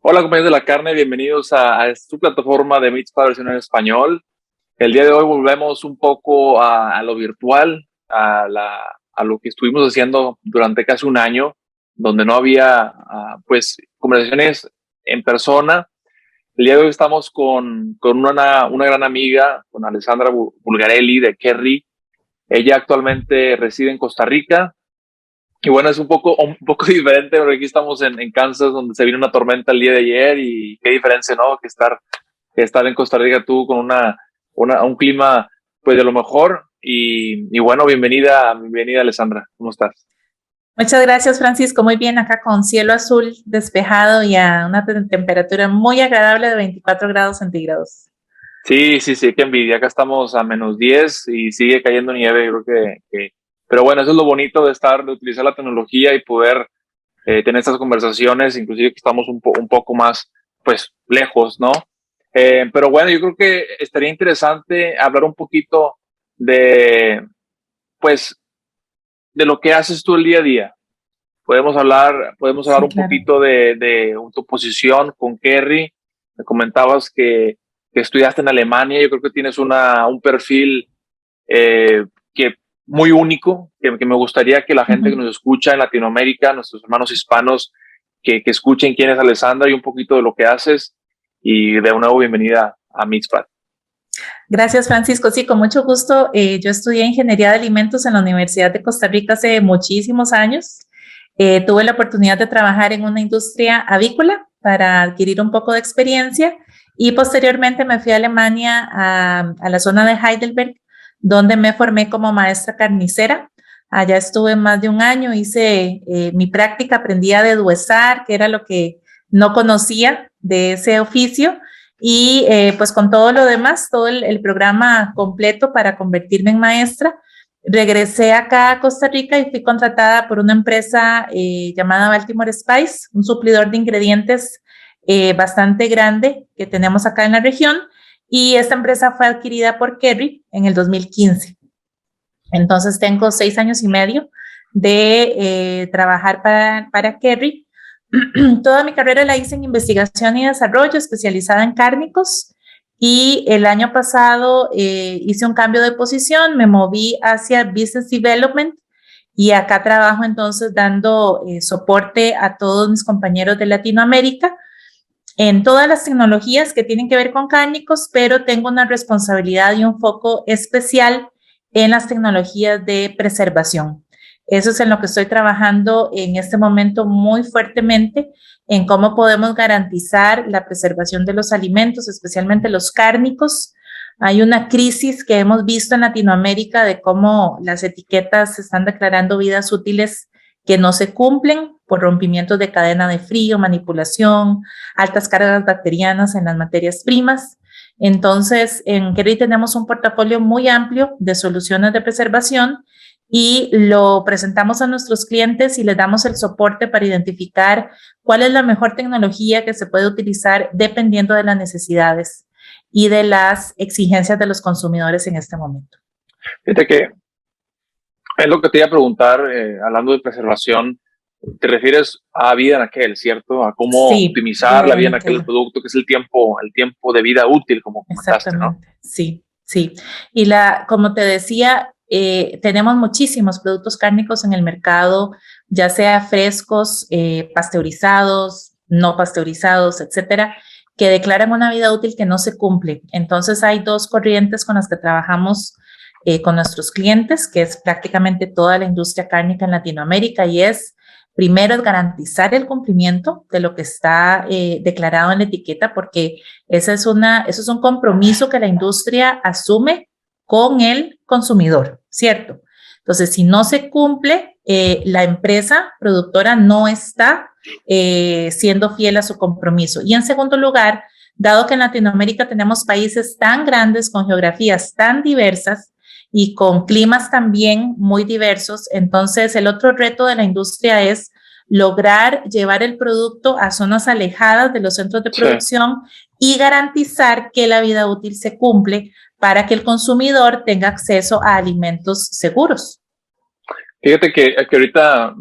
Hola compañeros de la carne, bienvenidos a su plataforma de Meets para versión en español. El día de hoy volvemos un poco a lo virtual, a lo que estuvimos haciendo durante casi un año, donde no había pues conversaciones en persona. El día de hoy estamos con una gran amiga, con Alessandra Bulgarelli de Kerry. Ella actualmente reside en Costa Rica. Y bueno, es un poco diferente, porque aquí estamos en Kansas, donde se vino una tormenta el día de ayer, y qué diferencia, ¿no? Que estar en Costa Rica tú con un clima, pues de lo mejor. Y bueno, bienvenida Alessandra, ¿cómo estás? Muchas gracias, Francisco. Muy bien, acá con cielo azul despejado y a una temperatura muy agradable de 24 grados centígrados. Sí, qué envidia. Acá estamos a -10 y sigue cayendo nieve. Yo creo pero bueno, eso es lo bonito de utilizar la tecnología y poder tener estas conversaciones, inclusive que estamos un poco más, pues, lejos, ¿no? Pero bueno, yo creo que estaría interesante hablar un poquito de, pues, de lo que haces tú el día a día. Podemos hablar Sí, un claro. poquito de tu posición con Kerry. Me comentabas que estudiaste en Alemania. Yo creo que tienes un perfil que muy único, que me gustaría que la gente que Ujú. nos escucha en Latinoamérica, nuestros hermanos hispanos, que escuchen quién es Alessandra y un poquito de lo que haces. Y de nuevo, bienvenida a Mixpad. Gracias, Francisco. Sí, con mucho gusto. Yo estudié ingeniería de alimentos en la Universidad de Costa Rica hace muchísimos años. Tuve la oportunidad de trabajar en una industria avícola para adquirir un poco de experiencia y posteriormente me fui a Alemania, a la zona de Heidelberg, donde me formé como maestra carnicera. Allá estuve más de un año, hice mi práctica, aprendí a deduezar, que era lo que no conocía de ese oficio, y pues con todo lo demás, todo el programa completo para convertirme en maestra. Regresé acá a Costa Rica y fui contratada por una empresa llamada Baltimore Spice, un suplidor de ingredientes bastante grande que tenemos acá en la región, y esta empresa fue adquirida por Kerry en el 2015. Entonces tengo 6 años y medio de trabajar para Kerry. Toda mi carrera la hice en investigación y desarrollo, especializada en cárnicos. Y el año pasado hice un cambio de posición, me moví hacia Business Development y acá trabajo entonces dando soporte a todos mis compañeros de Latinoamérica en todas las tecnologías que tienen que ver con cárnicos, pero tengo una responsabilidad y un foco especial en las tecnologías de preservación. Eso es en lo que estoy trabajando en este momento muy fuertemente, en cómo podemos garantizar la preservación de los alimentos, especialmente los cárnicos. Hay una crisis que hemos visto en Latinoamérica de cómo las etiquetas se están declarando vidas útiles que no se cumplen por rompimientos de cadena de frío, manipulación, altas cargas bacterianas en las materias primas. Entonces, en Kerry tenemos un portafolio muy amplio de soluciones de preservación y lo presentamos a nuestros clientes y les damos el soporte para identificar cuál es la mejor tecnología que se puede utilizar dependiendo de las necesidades y de las exigencias de los consumidores en este momento. Fíjate que es lo que te iba a preguntar, hablando de preservación. Te refieres a vida en aquel, ¿cierto? A cómo Sí, optimizar vida la de vida en aquel anaquel. producto, que es el tiempo de vida útil, como comentaste, ¿no? Exactamente, sí, sí. Y como te decía, tenemos muchísimos productos cárnicos en el mercado, ya sea frescos, pasteurizados, no pasteurizados, etcétera, que declaran una vida útil que no se cumple. Entonces hay dos corrientes con las que trabajamos con nuestros clientes, que es prácticamente toda la industria cárnica en Latinoamérica, y es primero es garantizar el cumplimiento de lo que está declarado en la etiqueta, porque eso es un compromiso que la industria asume con el consumidor, ¿cierto? Entonces, si no se cumple, la empresa productora no está siendo fiel a su compromiso. Y en segundo lugar, dado que en Latinoamérica tenemos países tan grandes, con geografías tan diversas y con climas también muy diversos, entonces el otro reto de la industria es lograr llevar el producto a zonas alejadas de los centros de Sí. producción y garantizar que la vida útil se cumple para que el consumidor tenga acceso a alimentos seguros. Fíjate que ahorita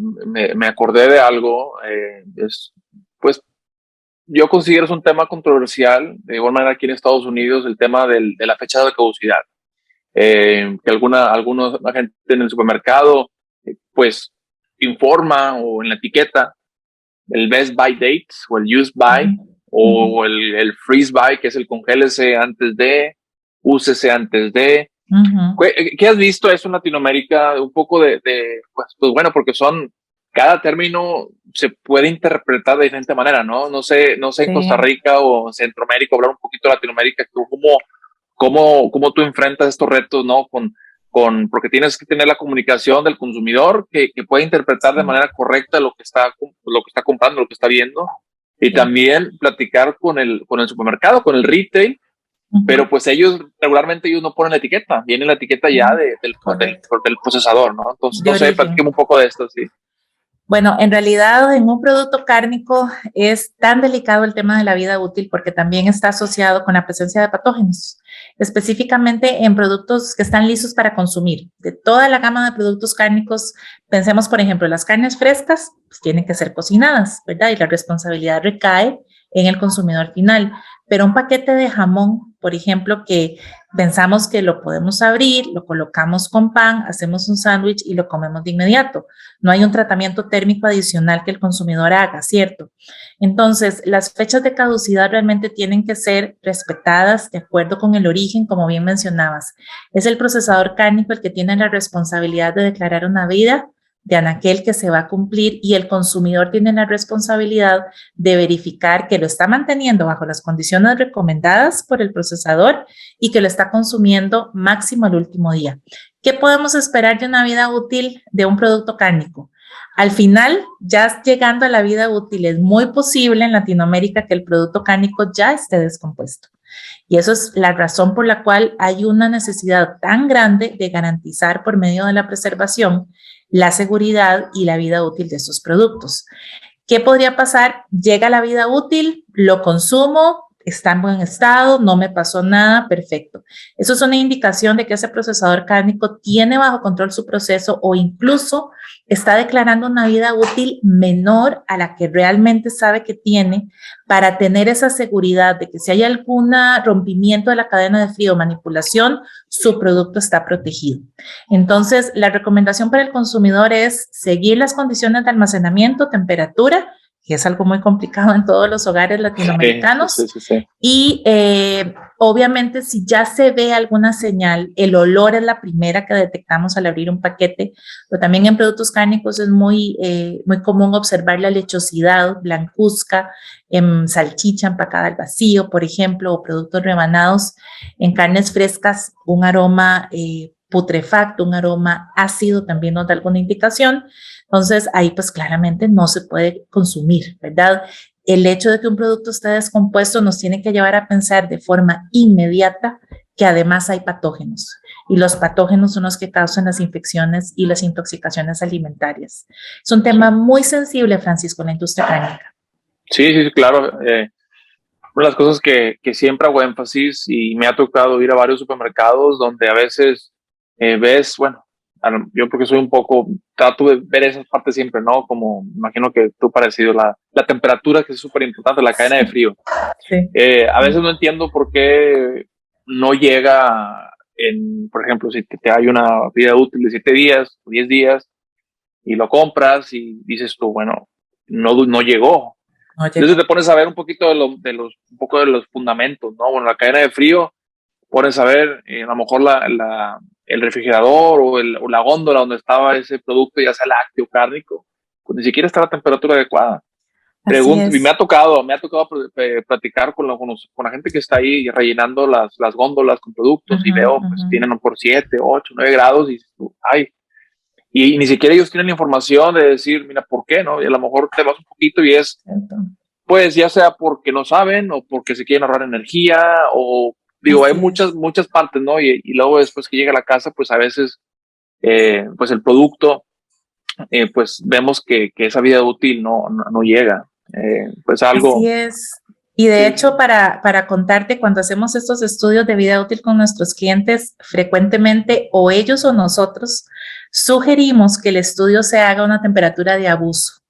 me acordé de algo, pues yo considero es un tema controversial, de igual manera aquí en Estados Unidos, el tema de la fecha de caducidad. Que algunos gente en el supermercado, pues, informa o en la etiqueta el best by dates o el used by o el freeze by, que es el congélese antes de, úsese antes de. ¿Qué has visto eso en Latinoamérica? Un poco pues bueno, porque cada término se puede interpretar de diferente manera, ¿no? No sé en Costa Rica o Centroamérica, hablar un poquito de Latinoamérica, cómo tú enfrentas estos retos, ¿no? Porque tienes que tener la comunicación del consumidor que puede interpretar de manera correcta lo que está comprando, lo que está viendo, y también platicar con el supermercado, con el retail, pero pues regularmente ellos no ponen la etiqueta, viene la etiqueta ya del procesador, ¿no? Entonces, no sé, platíqueme un poco de esto, sí. Bueno, en realidad en un producto cárnico es tan delicado el tema de la vida útil porque también está asociado con la presencia de patógenos, específicamente en productos que están listos para consumir. De toda la gama de productos cárnicos, pensemos por ejemplo, las carnes frescas pues, tienen que ser cocinadas, ¿verdad? Y la responsabilidad recae en el consumidor final. Pero un paquete de jamón, por ejemplo, que pensamos que lo podemos abrir, lo colocamos con pan, hacemos un sándwich y lo comemos de inmediato. No hay un tratamiento térmico adicional que el consumidor haga, ¿cierto? Entonces, las fechas de caducidad realmente tienen que ser respetadas de acuerdo con el origen, como bien mencionabas. Es el procesador cárnico el que tiene la responsabilidad de declarar una vida de anaquel que se va a cumplir y el consumidor tiene la responsabilidad de verificar que lo está manteniendo bajo las condiciones recomendadas por el procesador y que lo está consumiendo máximo el último día. ¿Qué podemos esperar de una vida útil de un producto cárnico? Al final, ya llegando a la vida útil, es muy posible en Latinoamérica que el producto cárnico ya esté descompuesto. Y eso es la razón por la cual hay una necesidad tan grande de garantizar por medio de la preservación la seguridad y la vida útil de estos productos. ¿Qué podría pasar? Llega la vida útil, lo consumo, está en buen estado, no me pasó nada, perfecto. Eso es una indicación de que ese procesador cárnico tiene bajo control su proceso o incluso está declarando una vida útil menor a la que realmente sabe que tiene para tener esa seguridad de que si hay algún rompimiento de la cadena de frío o manipulación, su producto está protegido. Entonces, la recomendación para el consumidor es seguir las condiciones de almacenamiento, temperatura, que es algo muy complicado en todos los hogares latinoamericanos. Sí. Y obviamente si ya se ve alguna señal, el olor es la primera que detectamos al abrir un paquete, pero también en productos cárnicos es muy común observar la lechosidad, blancuzca, en salchicha empacada al vacío, por ejemplo, o productos rebanados. En carnes frescas, un aroma putrefacto, un aroma ácido también nos da alguna indicación. Entonces, ahí pues claramente no se puede consumir, ¿verdad? El hecho de que un producto esté descompuesto nos tiene que llevar a pensar de forma inmediata que además hay patógenos. Y los patógenos son los que causan las infecciones y las intoxicaciones alimentarias. Es un tema muy sensible, Francisco, en la industria cárnica. Sí, claro. Una de las cosas que siempre hago énfasis y me ha tocado ir a varios supermercados donde a veces ves, bueno, yo porque soy trato de ver esas partes siempre, ¿no? Como imagino que tú parecido, la temperatura que es súper importante, la cadena de frío. Sí. A veces no entiendo por qué no llega por ejemplo, si te hay una vida útil de 7 días o 10 días y lo compras y dices tú, bueno, no llegó. Entonces te pones a ver un poquito un poco de los fundamentos, ¿no? Bueno, la cadena de frío, pones a ver a lo mejor el refrigerador o la góndola donde estaba ese producto, ya sea lácteo o cárnico, pues ni siquiera está a la temperatura adecuada. Y me ha tocado platicar con la gente que está ahí rellenando las góndolas con productos y veo, pues tienen por 7, 8, 9 grados y ay. Y ni siquiera ellos tienen la información de decir, mira, ¿por qué? ¿No? Y a lo mejor te vas un poquito y pues ya sea porque no saben o porque se quieren ahorrar energía o digo, hay muchas partes, ¿no? Y luego después que llega a la casa, pues a veces, pues el producto, pues vemos que esa vida útil no llega. Pues algo. Así es. Y de hecho, para contarte, cuando hacemos estos estudios de vida útil con nuestros clientes, frecuentemente o ellos o nosotros sugerimos que el estudio se haga a una temperatura de abuso.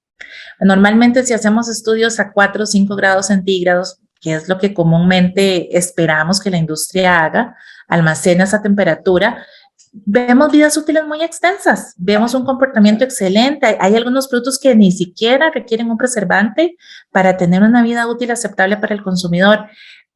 Normalmente si hacemos estudios a 4 o 5 grados centígrados, que es lo que comúnmente esperamos que la industria haga, almacena esa temperatura, vemos vidas útiles muy extensas, vemos un comportamiento excelente. Hay algunos productos que ni siquiera requieren un preservante para tener una vida útil aceptable para el consumidor.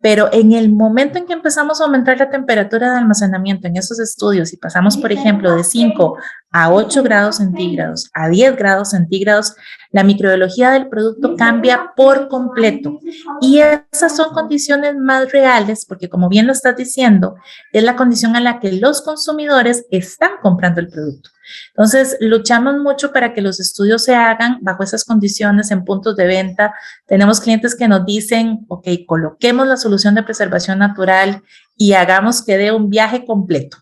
Pero en el momento en que empezamos a aumentar la temperatura de almacenamiento en esos estudios y pasamos, por ejemplo, de 5 a 8 grados centígrados, a 10 grados centígrados, la microbiología del producto cambia por completo. Y esas son condiciones más reales, porque como bien lo estás diciendo, es la condición en la que los consumidores están comprando el producto. Entonces, luchamos mucho para que los estudios se hagan bajo esas condiciones en puntos de venta. Tenemos clientes que nos dicen, ok, coloquemos la solución de preservación natural y hagamos que dé un viaje completo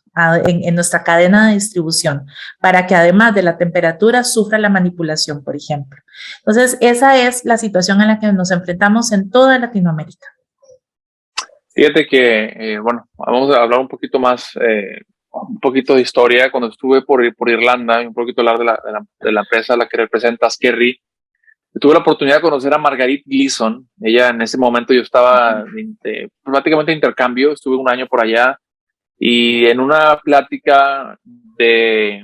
en nuestra cadena de distribución, para que además de la temperatura sufra la manipulación, por ejemplo. Entonces, esa es la situación en la que nos enfrentamos en toda Latinoamérica. Fíjate que, bueno, vamos a hablar un poquito más, un poquito de historia. Cuando estuve por Irlanda, un poquito hablar de la empresa a la que representas, Kerry, tuve la oportunidad de conocer a Margarit Gleason. Ella, en ese momento yo estaba prácticamente de intercambio, estuve un año por allá, y en una plática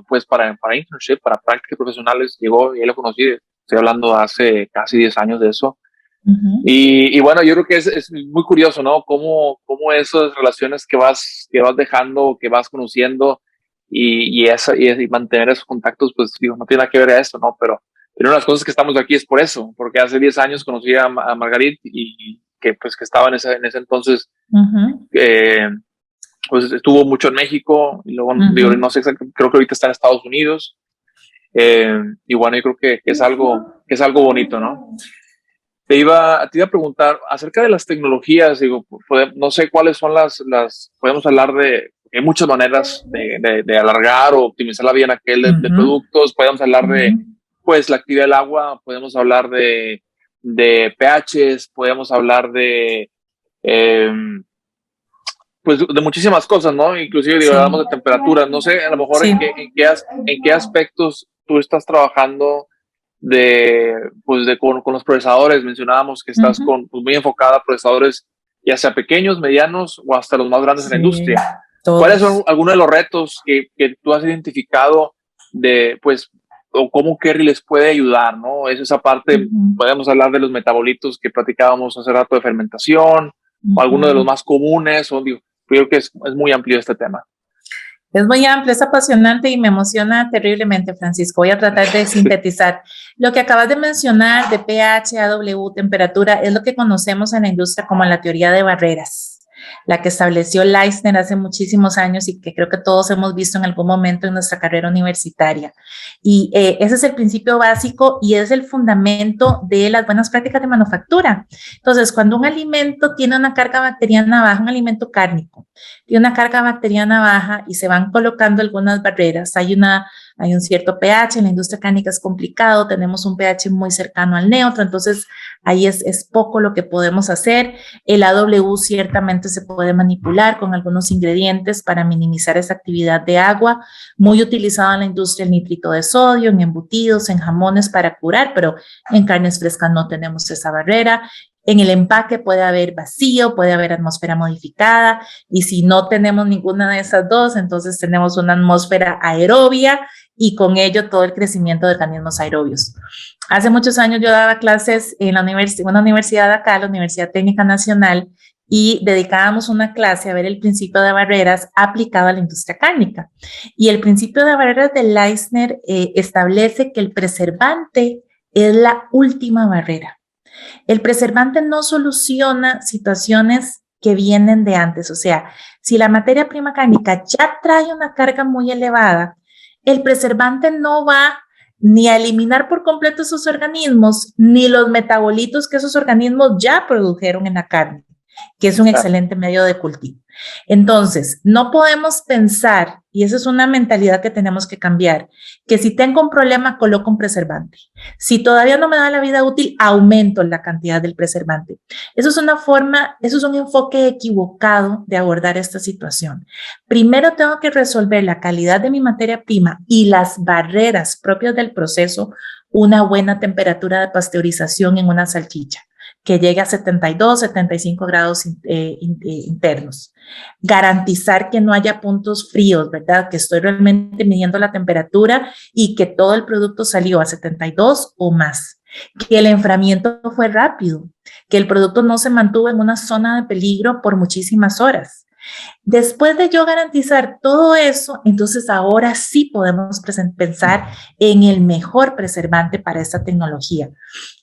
pues para internship, para prácticas profesionales, llegó y ahí lo conocí. Estoy hablando hace casi 10 años de eso. Y bueno, yo creo que es muy curioso, ¿no? Cómo esas relaciones que vas dejando, que vas conociendo, y mantener esos contactos, pues digo, no tiene nada que ver a eso, ¿no? Pero una de las cosas que estamos aquí es por eso, porque hace 10 años conocí a Margarit, y que pues que estaba en ese entonces, pues estuvo mucho en México, y luego, digo, no sé exactamente, creo que ahorita está en Estados Unidos. Y bueno, yo creo que es algo bonito, ¿no? Te iba a preguntar acerca de las tecnologías. Digo, no sé cuáles son podemos hablar hay muchas maneras de alargar o optimizar la vida en de productos. Podemos hablar de, pues, la actividad del agua, podemos hablar de pHs, podemos hablar pues de muchísimas cosas, ¿no? Inclusive, digo, hablamos de temperaturas. No sé, a lo mejor en qué aspectos tú estás trabajando con los procesadores. Mencionábamos que estás pues, muy enfocada a procesadores, ya sea pequeños, medianos o hasta los más grandes en la industria. Todos. ¿Cuáles son algunos de los retos que tú has identificado pues, o cómo Kerry les puede ayudar, ¿no? Es esa parte. Podemos hablar de los metabolitos que platicábamos hace rato, de fermentación, o algunos de los más comunes, digo, creo que es muy amplio este tema. Es muy amplio, es apasionante y me emociona terriblemente, Francisco. Voy a tratar de sintetizar. Lo que acabas de mencionar de pH, AW, temperatura, es lo que conocemos en la industria como la teoría de barreras, la que estableció Leissner hace muchísimos años y que creo que todos hemos visto en algún momento en nuestra carrera universitaria. Y ese es el principio básico y es el fundamento de las buenas prácticas de manufactura. Entonces, cuando un alimento tiene una carga bacteriana baja, un alimento cárnico, tiene una carga bacteriana baja y se van colocando algunas barreras, hay un cierto pH, en la industria cárnica es complicado, tenemos un pH muy cercano al neutro, entonces ahí es poco lo que podemos hacer. El AW ciertamente se puede manipular con algunos ingredientes para minimizar esa actividad de agua, muy utilizado en la industria el nitrito de sodio, en embutidos, en jamones para curar, pero en carnes frescas no tenemos esa barrera. En el empaque puede haber vacío, puede haber atmósfera modificada, y si no tenemos ninguna de esas dos, entonces tenemos una atmósfera aerobia y con ello todo el crecimiento de organismos aerobios. Hace muchos años yo daba clases en una universidad acá, la Universidad Técnica Nacional, y dedicábamos una clase a ver el principio de barreras aplicado a la industria cárnica. Y el principio de barreras de Leissner establece que el preservante es la última barrera. El preservante no soluciona situaciones que vienen de antes. O sea, si la materia prima cárnica ya trae una carga muy elevada, el preservante no va ni a eliminar por completo esos organismos, ni los metabolitos que esos organismos ya produjeron en la carne. que es un excelente medio de cultivo. Entonces, no podemos pensar, y esa es una mentalidad que tenemos que cambiar, que si tengo un problema, coloco un preservante. Si todavía no me da la vida útil, aumento la cantidad del preservante. Eso es un enfoque equivocado de abordar esta situación. Primero tengo que resolver la calidad de mi materia prima y las barreras propias del proceso, una buena temperatura de pasteurización en una salchicha que llegue a 72, 75 grados internos. Garantizar que no haya puntos fríos, ¿verdad? Que estoy realmente midiendo la temperatura y que todo el producto salió a 72 o más. Que el enfriamiento fue rápido, que el producto no se mantuvo en una zona de peligro por muchísimas horas. Después de yo garantizar todo eso, entonces ahora sí podemos pensar en el mejor preservante para esta tecnología.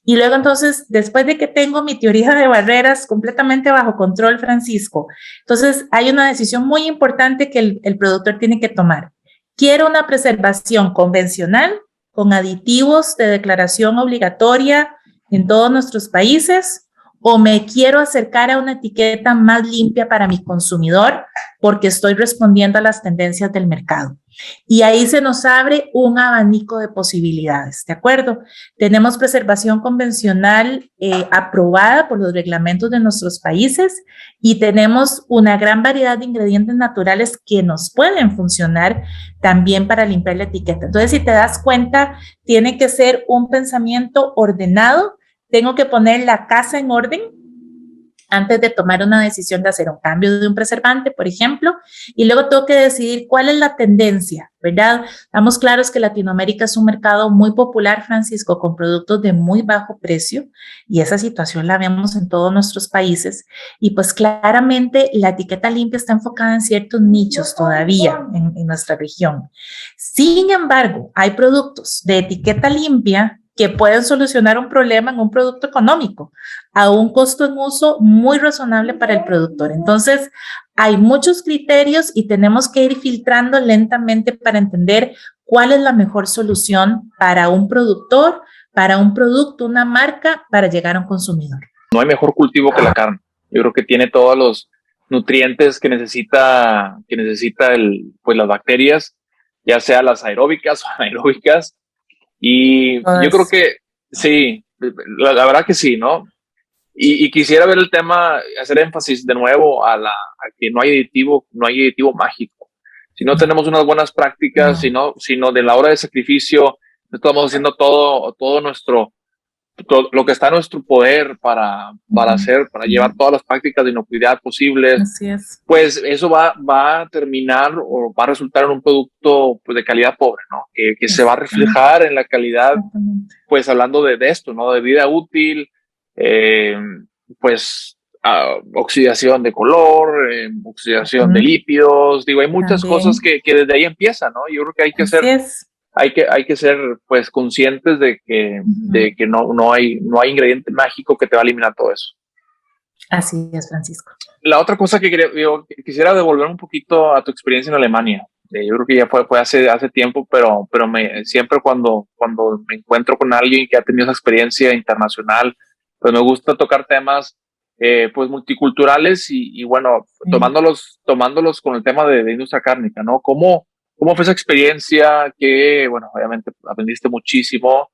Y luego entonces, después de que tengo mi teoría de barreras completamente bajo control, Francisco, entonces hay una decisión muy importante que el productor tiene que tomar. ¿Quiero una preservación convencional con aditivos de declaración obligatoria en todos nuestros países? ¿O me quiero acercar a una etiqueta más limpia para mi consumidor porque estoy respondiendo a las tendencias del mercado? Y ahí se nos abre un abanico de posibilidades, ¿de acuerdo? Tenemos preservación convencional aprobada por los reglamentos de nuestros países y tenemos una gran variedad de ingredientes naturales que nos pueden funcionar también para limpiar la etiqueta. Entonces, si te das cuenta, tiene que ser un pensamiento ordenado. Tengo que poner la casa en orden antes de tomar una decisión de hacer un cambio de un preservante, por ejemplo, y luego tengo que decidir cuál es la tendencia, ¿verdad? Estamos claros que Latinoamérica es un mercado muy popular, Francisco, con productos de muy bajo precio, y esa situación la vemos en todos nuestros países, y pues claramente la etiqueta limpia está enfocada en ciertos nichos todavía en nuestra región. Sin embargo, hay productos de etiqueta limpia que pueden solucionar un problema en un producto económico a un costo en uso muy razonable para el productor. Entonces, hay muchos criterios y tenemos que ir filtrando lentamente para entender cuál es la mejor solución para un productor, para un producto, una marca, para llegar a un consumidor. No hay mejor cultivo que la carne. Yo creo que tiene todos los nutrientes que necesita pues las bacterias, ya sea las aeróbicas o anaeróbicas. Y yo creo que sí, la verdad que sí, ¿no? Y quisiera ver el tema, hacer énfasis de nuevo a que no hay aditivo mágico. Si no tenemos unas buenas prácticas, sino de la hora de sacrificio, estamos haciendo todo lo que está a nuestro poder para llevar todas las prácticas de inocuidad posibles. Así es. Pues eso va a terminar o va a resultar en un producto pues, de calidad pobre, ¿no? Que se va a reflejar en la calidad, pues hablando de esto, ¿no? De vida útil, pues oxidación de color, oxidación de lípidos, digo, hay muchas cosas que desde ahí empiezan, ¿no? Yo creo que hay que hay que ser pues conscientes de que no hay ingrediente mágico que te va a eliminar todo eso. Así es, Francisco. La otra cosa que quisiera devolver un poquito a tu experiencia en Alemania. Yo creo que ya fue hace tiempo, pero siempre cuando me encuentro con alguien que ha tenido esa experiencia internacional, pues me gusta tocar temas pues multiculturales y bueno, tomándolos con el tema de industria cárnica, ¿no? ¿Cómo fue esa experiencia? Que, bueno, obviamente aprendiste muchísimo,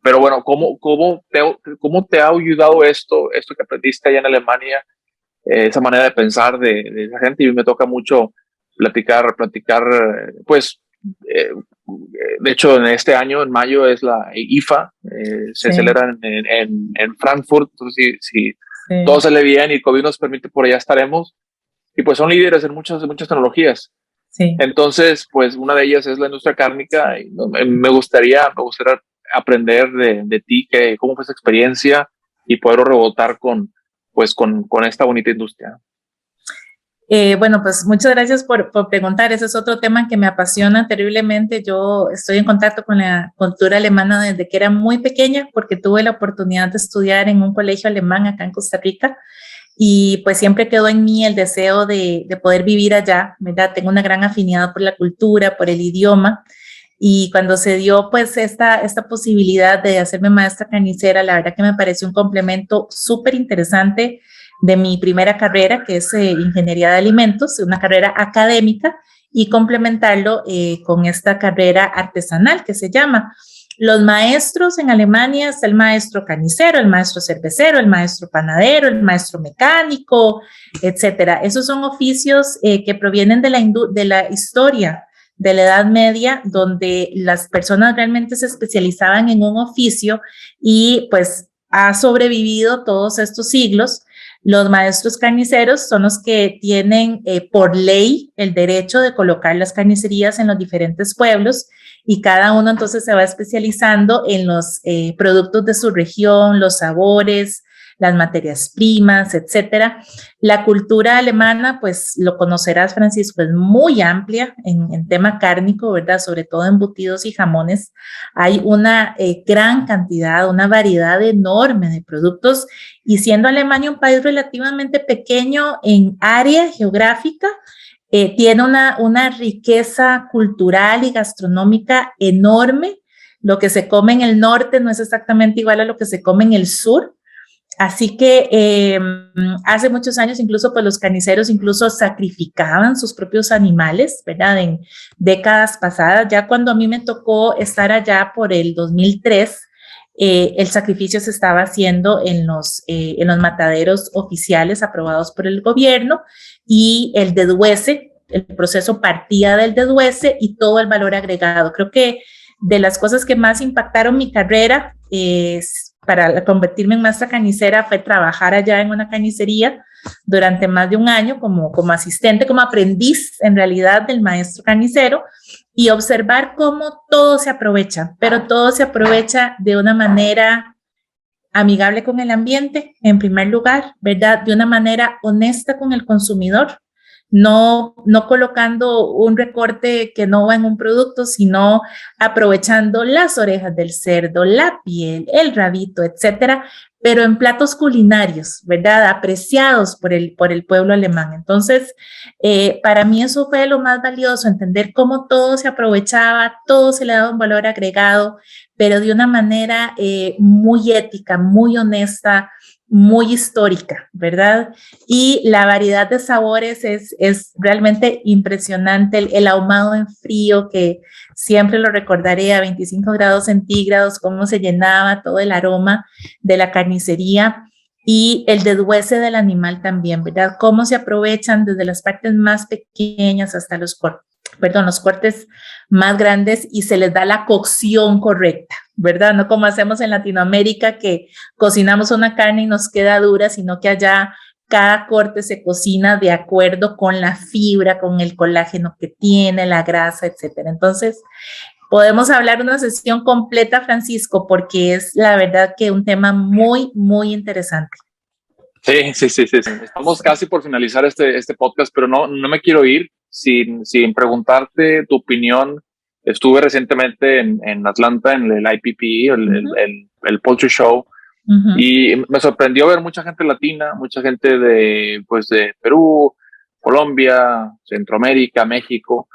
pero bueno, ¿cómo te ha ayudado esto que aprendiste allá en Alemania, esa manera de pensar de esa gente? Y me toca mucho platicar, pues, de hecho, en este año, en mayo, es la IFA, se celebra en Frankfurt, entonces si todo sale bien y el COVID nos permite, por allá estaremos, y pues son líderes en muchas tecnologías. Sí. Entonces, pues una de ellas es la industria cárnica y me gustaría aprender de ti cómo fue esa experiencia y poder rebotar con esta bonita industria. Bueno, pues muchas gracias por preguntar. Ese es otro tema que me apasiona terriblemente. Yo estoy en contacto con la cultura alemana desde que era muy pequeña porque tuve la oportunidad de estudiar en un colegio alemán acá en Costa Rica. Y pues siempre quedó en mí el deseo de poder vivir allá, ¿verdad? Tengo una gran afinidad por la cultura, por el idioma, y cuando se dio pues esta posibilidad de hacerme maestra carnicera, la verdad que me pareció un complemento súper interesante de mi primera carrera, que es Ingeniería de Alimentos, una carrera académica, y complementarlo con esta carrera artesanal que se llama. Los maestros en Alemania está el maestro carnicero, el maestro cervecero, el maestro panadero, el maestro mecánico, etcétera. Esos son oficios que provienen de la historia de la Edad Media, donde las personas realmente se especializaban en un oficio y pues ha sobrevivido todos estos siglos. Los maestros carniceros son los que tienen por ley el derecho de colocar las carnicerías en los diferentes pueblos y cada uno entonces se va especializando en los productos de su región, los sabores, las materias primas, etcétera. La cultura alemana, pues lo conocerás, Francisco, es muy amplia en tema cárnico, ¿verdad? Sobre todo embutidos y jamones. Hay una gran cantidad, una variedad enorme de productos y siendo Alemania un país relativamente pequeño en área geográfica, tiene una riqueza cultural y gastronómica enorme. Lo que se come en el norte no es exactamente igual a lo que se come en el sur. Así que hace muchos años incluso pues los carniceros incluso sacrificaban sus propios animales, ¿verdad? En décadas pasadas, ya cuando a mí me tocó estar allá por el 2003, el sacrificio se estaba haciendo en los mataderos oficiales aprobados por el gobierno y el deduece, el proceso partía del deduece y todo el valor agregado. Creo que de las cosas que más impactaron mi carrera para convertirme en maestra carnicera fue trabajar allá en una carnicería durante más de un año como asistente, como aprendiz en realidad del maestro carnicero y observar cómo todo se aprovecha, pero todo se aprovecha de una manera amigable con el ambiente, en primer lugar, ¿verdad? De una manera honesta con el consumidor, no colocando un recorte que no va en un producto, sino aprovechando las orejas del cerdo, la piel, el rabito, etcétera, pero en platos culinarios, ¿verdad? Apreciados por el pueblo alemán. Entonces, para mí eso fue lo más valioso, entender cómo todo se aprovechaba, todo se le daba un valor agregado, pero de una manera muy ética, muy honesta, muy histórica, ¿verdad? Y la variedad de sabores es realmente impresionante. El ahumado en frío, que siempre lo recordaré a 25 grados centígrados, cómo se llenaba todo el aroma de la carnicería y el deshuese del animal también, ¿verdad? Cómo se aprovechan desde las partes más pequeñas hasta los cortes más grandes y se les da la cocción correcta, ¿verdad? No como hacemos en Latinoamérica que cocinamos una carne y nos queda dura, sino que allá cada corte se cocina de acuerdo con la fibra, con el colágeno que tiene, la grasa, etcétera. Entonces, podemos hablar una sesión completa, Francisco, porque es la verdad que un tema muy, muy interesante. Sí. Estamos casi por finalizar este podcast, pero no me quiero ir sin preguntarte tu opinión. Estuve recientemente en Atlanta, en el IPP, el Poultry Show, y me sorprendió ver mucha gente latina, mucha gente de Perú, Colombia, Centroamérica, México,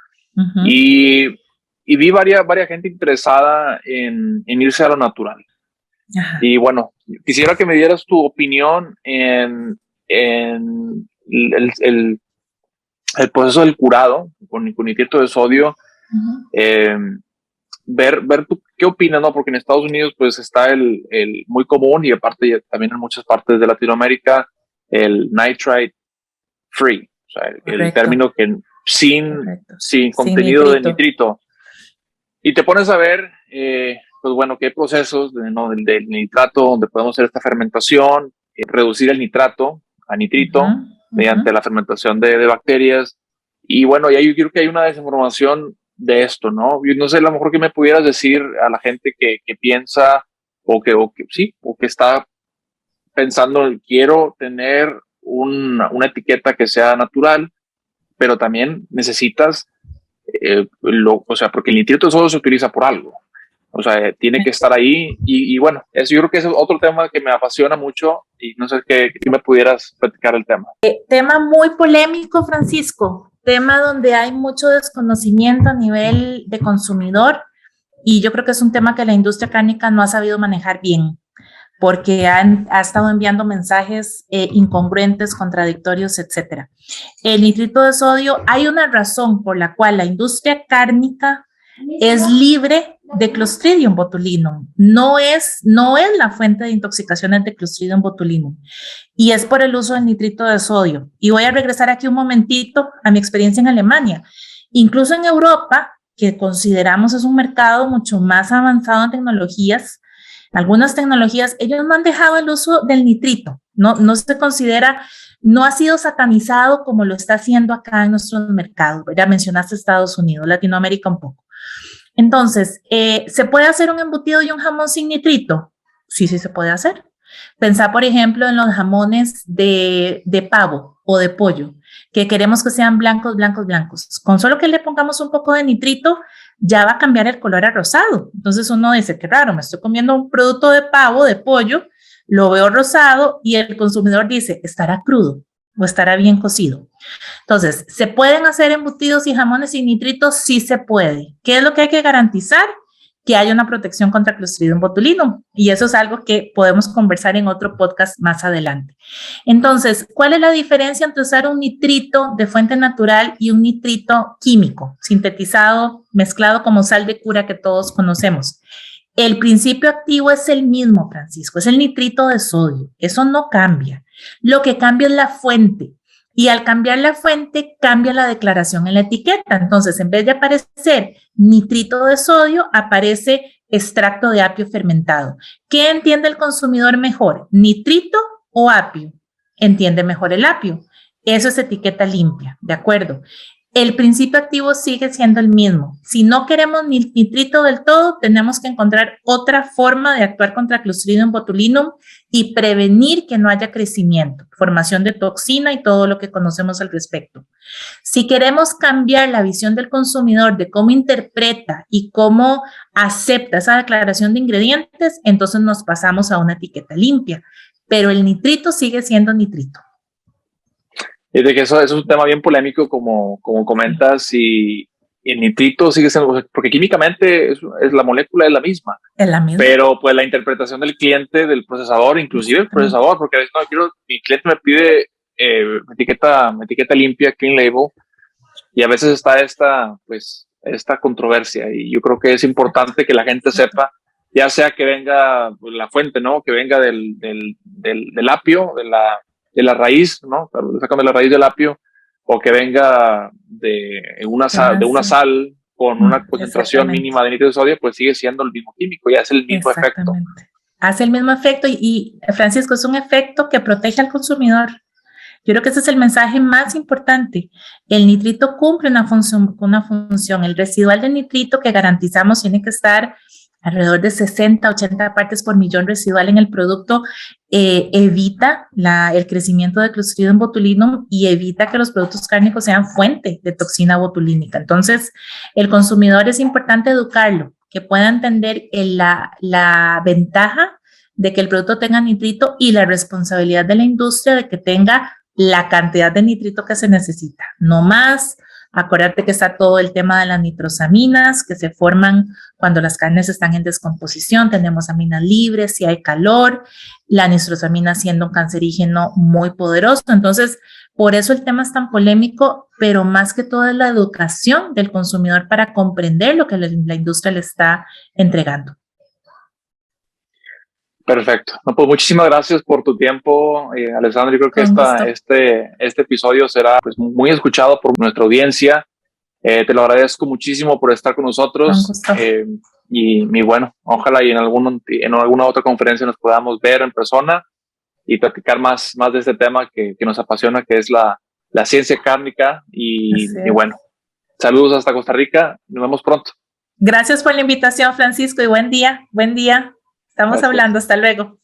y vi varias gente interesada en irse a lo natural. Ajá. Y bueno, quisiera que me dieras tu opinión en el proceso del curado con nitrito de sodio. Ver qué opinas, ¿no? Porque en Estados Unidos pues está el muy común y aparte también en muchas partes de Latinoamérica el nitrite free, o sea, el término que sin contenido de nitrito. Y te pones a ver pues bueno, que hay procesos del nitrato donde podemos hacer esta fermentación, reducir el nitrato a nitrito mediante la fermentación de bacterias. Y bueno, yo creo que hay una desinformación de esto, ¿no? Yo no sé, a lo mejor que me pudieras decir a la gente que piensa o que está pensando, quiero tener una etiqueta que sea natural, pero también necesitas, o sea, porque el nitrito solo se utiliza por algo. O sea, tiene que estar ahí y bueno, yo creo que ese es otro tema que me apasiona mucho y no sé qué me pudieras platicar el tema. Tema muy polémico, Francisco, tema donde hay mucho desconocimiento a nivel de consumidor y yo creo que es un tema que la industria cárnica no ha sabido manejar bien. porque ha estado enviando mensajes incongruentes, contradictorios, etcétera. El nitrito de sodio, hay una razón por la cual la industria cárnica es libre de Clostridium botulinum. No es la fuente de intoxicaciones de Clostridium botulinum y es por el uso del nitrito de sodio. Y voy a regresar aquí un momentito a mi experiencia en Alemania. Incluso en Europa, que consideramos es un mercado mucho más avanzado en tecnologías, algunas tecnologías, ellos no han dejado el uso del nitrito, no se considera, no ha sido satanizado como lo está haciendo acá en nuestros mercados, ¿verdad? Mencionaste Estados Unidos, Latinoamérica un poco. Entonces, ¿se puede hacer un embutido y un jamón sin nitrito? Sí, sí se puede hacer. Pensá, por ejemplo, en los jamones de pavo o de pollo, que queremos que sean blancos, blancos, blancos. Con solo que le pongamos un poco de nitrito, ya va a cambiar el color a rosado. Entonces uno dice, qué raro, me estoy comiendo un producto de pavo, de pollo, lo veo rosado y el consumidor dice, ¿estará crudo o estará bien cocido? Entonces, ¿se pueden hacer embutidos y jamones sin nitritos? Sí se puede. ¿Qué es lo que hay que garantizar? Que haya una protección contra Clostridium botulinum. Y eso es algo que podemos conversar en otro podcast más adelante. Entonces, ¿cuál es la diferencia entre usar un nitrito de fuente natural y un nitrito químico, sintetizado, mezclado como sal de cura que todos conocemos? El principio activo es el mismo, Francisco, es el nitrito de sodio. Eso no cambia. Lo que cambia es la fuente. Y al cambiar la fuente, cambia la declaración en la etiqueta. Entonces, en vez de aparecer nitrito de sodio, aparece extracto de apio fermentado. ¿Qué entiende el consumidor mejor? ¿Nitrito o apio? Entiende mejor el apio. Eso es etiqueta limpia, ¿de acuerdo? El principio activo sigue siendo el mismo. Si no queremos nitrito del todo, tenemos que encontrar otra forma de actuar contra Clostridium botulinum y prevenir que no haya crecimiento, formación de toxina y todo lo que conocemos al respecto. Si queremos cambiar la visión del consumidor de cómo interpreta y cómo acepta esa declaración de ingredientes, entonces nos pasamos a una etiqueta limpia, pero el nitrito sigue siendo nitrito. Y de que eso es un tema bien polémico, como comentas, y el nitrito sigue siendo, porque químicamente es la molécula es la misma. Es la misma. Pero pues la interpretación del cliente, del procesador, inclusive el procesador, porque a veces no quiero, mi cliente me pide etiqueta limpia, clean label, y a veces está esta controversia, y yo creo que es importante que la gente sepa, ya sea que venga pues, la fuente, ¿no? Que venga del apio, de la raíz, ¿no? Sacando la raíz del apio, o que venga de una sal con una concentración mínima de nitrito de sodio, pues sigue siendo el mismo químico, ya es el mismo efecto. Hace el mismo efecto y Francisco, es un efecto que protege al consumidor. Yo creo que ese es el mensaje más importante. El nitrito cumple una función. El residual de nitrito que garantizamos tiene que estar alrededor de 60, 80 partes por millón residual en el producto, evita el crecimiento de Clostridium botulinum y evita que los productos cárnicos sean fuente de toxina botulínica. Entonces, el consumidor es importante educarlo, que pueda entender la ventaja de que el producto tenga nitrito y la responsabilidad de la industria de que tenga la cantidad de nitrito que se necesita, no más. Acuérdate que está todo el tema de las nitrosaminas que se forman cuando las carnes están en descomposición, tenemos aminas libres, si hay calor, la nitrosamina siendo un cancerígeno muy poderoso. Entonces, por eso el tema es tan polémico, pero más que todo es la educación del consumidor para comprender lo que la industria le está entregando. Perfecto. No, pues muchísimas gracias por tu tiempo, Alessandro. Yo creo que este episodio será pues, muy escuchado por nuestra audiencia. Te lo agradezco muchísimo por estar con nosotros. Y bueno, ojalá y en alguna otra conferencia nos podamos ver en persona y platicar más de este tema que nos apasiona, que es la ciencia cárnica. Y bueno, saludos hasta Costa Rica. Nos vemos pronto. Gracias por la invitación, Francisco, y buen día. Buen día. Estamos hablando. Hasta luego.